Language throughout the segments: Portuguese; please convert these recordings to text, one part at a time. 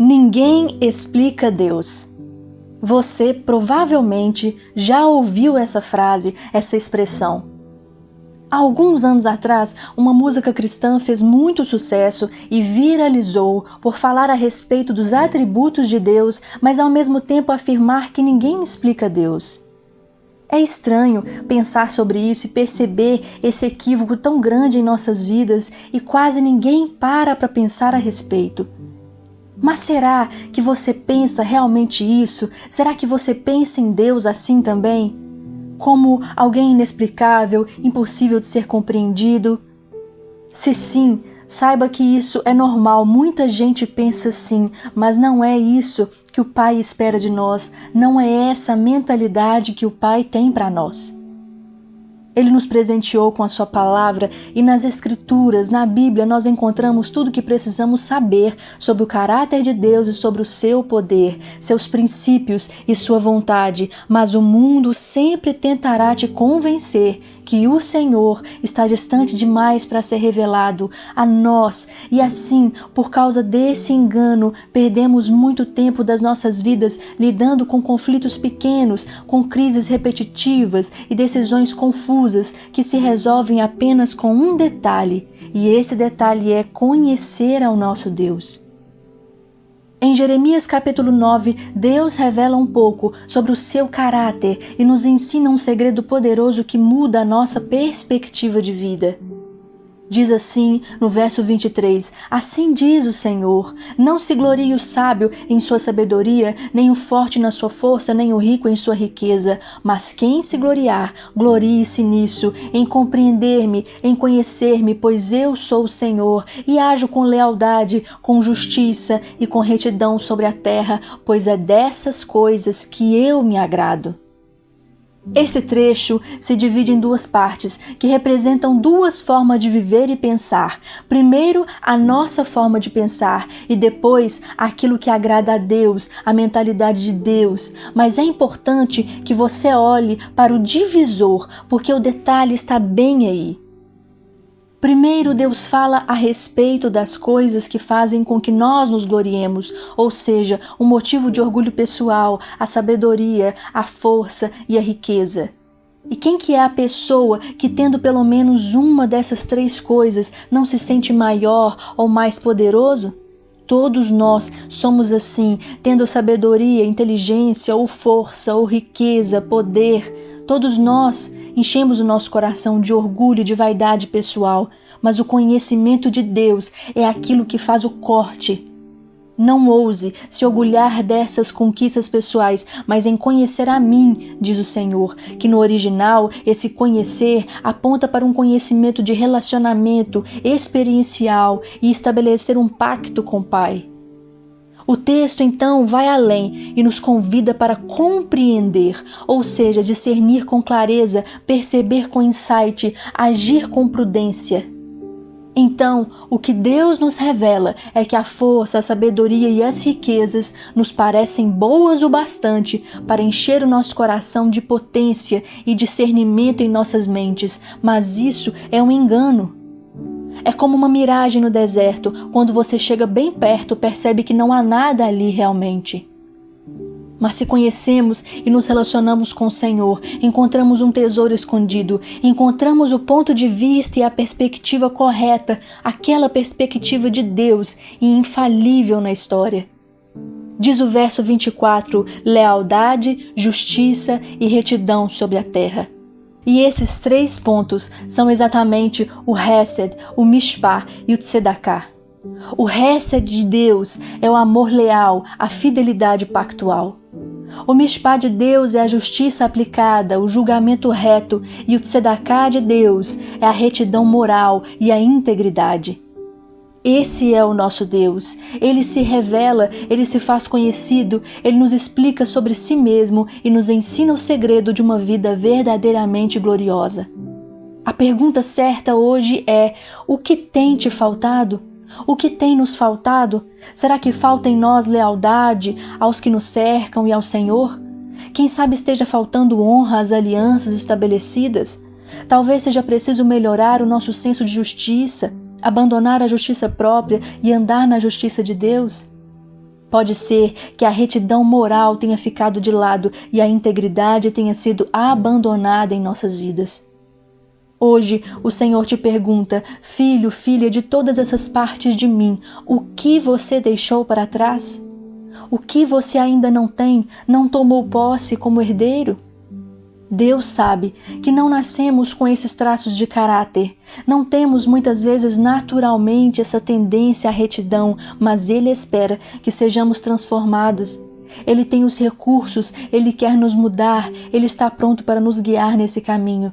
Ninguém explica Deus. Você provavelmente já ouviu essa frase, essa expressão. Há alguns anos atrás, uma música cristã fez muito sucesso e viralizou por falar a respeito dos atributos de Deus, mas ao mesmo tempo afirmar que ninguém explica Deus. É estranho pensar sobre isso e perceber esse equívoco tão grande em nossas vidas e quase ninguém para pensar a respeito. Mas será que você pensa realmente isso? Será que você pensa em Deus assim também? Como alguém inexplicável, impossível de ser compreendido? Se sim, saiba que isso é normal, muita gente pensa assim, mas não é isso que o Pai espera de nós, não é essa mentalidade que o Pai tem para nós. Ele nos presenteou com a sua palavra e nas Escrituras, na Bíblia, nós encontramos tudo o que precisamos saber sobre o caráter de Deus e sobre o seu poder, seus princípios e sua vontade, mas o mundo sempre tentará te convencer que o Senhor está distante demais para ser revelado a nós e assim, por causa desse engano, perdemos muito tempo das nossas vidas lidando com conflitos pequenos, com crises repetitivas e decisões confusas que se resolvem apenas com um detalhe, e esse detalhe é conhecer ao nosso Deus. Em Jeremias capítulo 9, Deus revela um pouco sobre o seu caráter e nos ensina um segredo poderoso que muda a nossa perspectiva de vida. Diz assim no verso 23, assim diz o Senhor, não se glorie o sábio em sua sabedoria, nem o forte na sua força, nem o rico em sua riqueza, mas quem se gloriar, glorie-se nisso, em compreender-me, em conhecer-me, pois eu sou o Senhor, e ajo com lealdade, com justiça e com retidão sobre a terra, pois é dessas coisas que eu me agrado. Esse trecho se divide em duas partes, que representam duas formas de viver e pensar. Primeiro, a nossa forma de pensar e depois aquilo que agrada a Deus, a mentalidade de Deus. Mas é importante que você olhe para o divisor, porque o detalhe está bem aí. Primeiro, Deus fala a respeito das coisas que fazem com que nós nos gloriemos, ou seja, o motivo de orgulho pessoal, a sabedoria, a força e a riqueza. E quem que é a pessoa que, tendo pelo menos uma dessas três coisas, não se sente maior ou mais poderoso? Todos nós somos assim, tendo sabedoria, inteligência, ou força, ou riqueza, poder. Todos nós enchemos o nosso coração de orgulho e de vaidade pessoal, mas o conhecimento de Deus é aquilo que faz o corte. Não ouse se orgulhar dessas conquistas pessoais, mas em conhecer a mim, diz o Senhor, que no original esse conhecer aponta para um conhecimento de relacionamento experiencial e estabelecer um pacto com o Pai. O texto, então, vai além e nos convida para compreender, ou seja, discernir com clareza, perceber com insight, agir com prudência. Então, o que Deus nos revela é que a força, a sabedoria e as riquezas nos parecem boas o bastante para encher o nosso coração de potência e discernimento em nossas mentes, mas isso é um engano. É como uma miragem no deserto, quando você chega bem perto, percebe que não há nada ali realmente. Mas se conhecemos e nos relacionamos com o Senhor, encontramos um tesouro escondido, encontramos o ponto de vista e a perspectiva correta, aquela perspectiva de Deus e infalível na história. Diz o verso 24, lealdade, justiça e retidão sobre a terra. E esses três pontos são exatamente o Hesed, o Mishpah e o Tzedaká. O Hesed de Deus é o amor leal, a fidelidade pactual. O Mishpah de Deus é a justiça aplicada, o julgamento reto, e o Tzedaká de Deus é a retidão moral e a integridade. Esse é o nosso Deus. Ele se revela, ele se faz conhecido, ele nos explica sobre si mesmo e nos ensina o segredo de uma vida verdadeiramente gloriosa. A pergunta certa hoje é: o que tem te faltado? O que tem nos faltado? Será que falta em nós lealdade aos que nos cercam e ao Senhor? Quem sabe esteja faltando honra às alianças estabelecidas? Talvez seja preciso melhorar o nosso senso de justiça, abandonar a justiça própria e andar na justiça de Deus? Pode ser que a retidão moral tenha ficado de lado e a integridade tenha sido abandonada em nossas vidas. Hoje, o Senhor te pergunta: filho, filha, de todas essas partes de mim, o que você deixou para trás? O que você ainda não tem, não tomou posse como herdeiro? Deus sabe que não nascemos com esses traços de caráter, não temos muitas vezes naturalmente essa tendência à retidão, mas Ele espera que sejamos transformados. Ele tem os recursos, Ele quer nos mudar, Ele está pronto para nos guiar nesse caminho.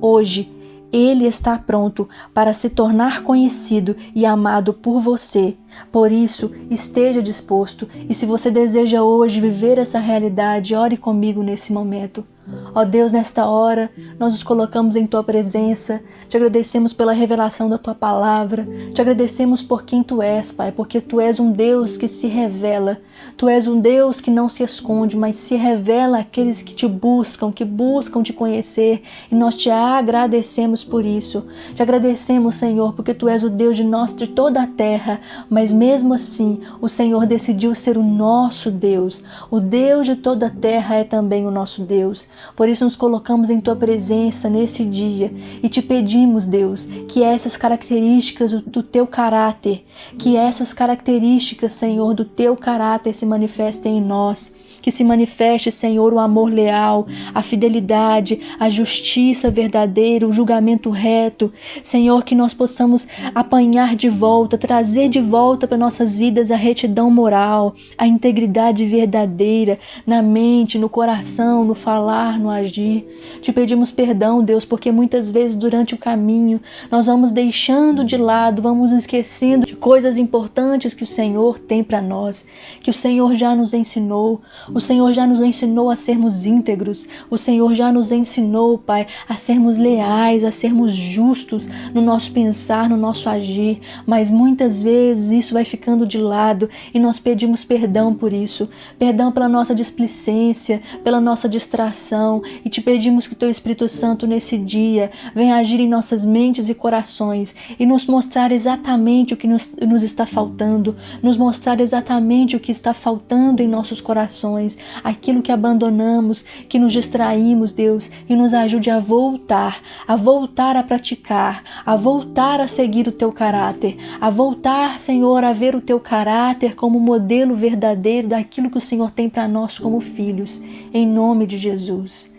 Hoje, Ele está pronto para se tornar conhecido e amado por você. Por isso, esteja disposto e se você deseja hoje viver essa realidade, ore comigo nesse momento. Ó Deus, nesta hora, nós nos colocamos em Tua presença, te agradecemos pela revelação da Tua palavra, te agradecemos por quem Tu és, Pai, porque Tu és um Deus que se revela, Tu és um Deus que não se esconde, mas se revela àqueles que Te buscam, que buscam Te conhecer, e nós Te agradecemos por isso. Te agradecemos, Senhor, porque Tu és o Deus de nós, de toda a terra, mas mesmo assim, o Senhor decidiu ser o nosso Deus. O Deus de toda a terra é também o nosso Deus. Por isso nos colocamos em Tua presença nesse dia e Te pedimos, Deus, que essas características do Teu caráter, que essas características, Senhor, do Teu caráter se manifestem em nós. Que se manifeste, Senhor, o amor leal, a fidelidade, a justiça verdadeira, o julgamento reto. Senhor, que nós possamos apanhar de volta, trazer de volta para nossas vidas a retidão moral, a integridade verdadeira na mente, no coração, no falar, no agir. Te pedimos perdão, Deus, porque muitas vezes durante o caminho nós vamos deixando de lado, vamos esquecendo de coisas importantes que o Senhor tem para nós, que o Senhor já nos ensinou. O Senhor já nos ensinou a sermos íntegros. O Senhor já nos ensinou, Pai, a sermos leais, a sermos justos no nosso pensar, no nosso agir. Mas muitas vezes isso vai ficando de lado e nós pedimos perdão por isso. Perdão pela nossa displicência, pela nossa distração. E te pedimos que o Teu Espírito Santo nesse dia venha agir em nossas mentes e corações e nos mostrar exatamente o que nos está faltando, nos mostrar exatamente o que está faltando em nossos corações, aquilo que abandonamos, que nos distraímos, Deus, e nos ajude a voltar a praticar, a voltar a seguir o Teu caráter, a voltar, Senhor, a ver o Teu caráter como modelo verdadeiro daquilo que o Senhor tem para nós como filhos, em nome de Jesus.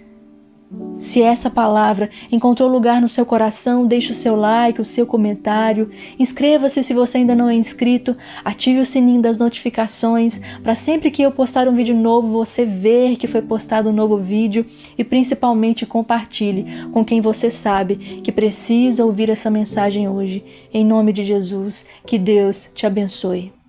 Se essa palavra encontrou lugar no seu coração, deixe o seu like, o seu comentário, inscreva-se se você ainda não é inscrito, ative o sininho das notificações para sempre que eu postar um vídeo novo você ver que foi postado um novo vídeo e principalmente compartilhe com quem você sabe que precisa ouvir essa mensagem hoje. Em nome de Jesus, que Deus te abençoe.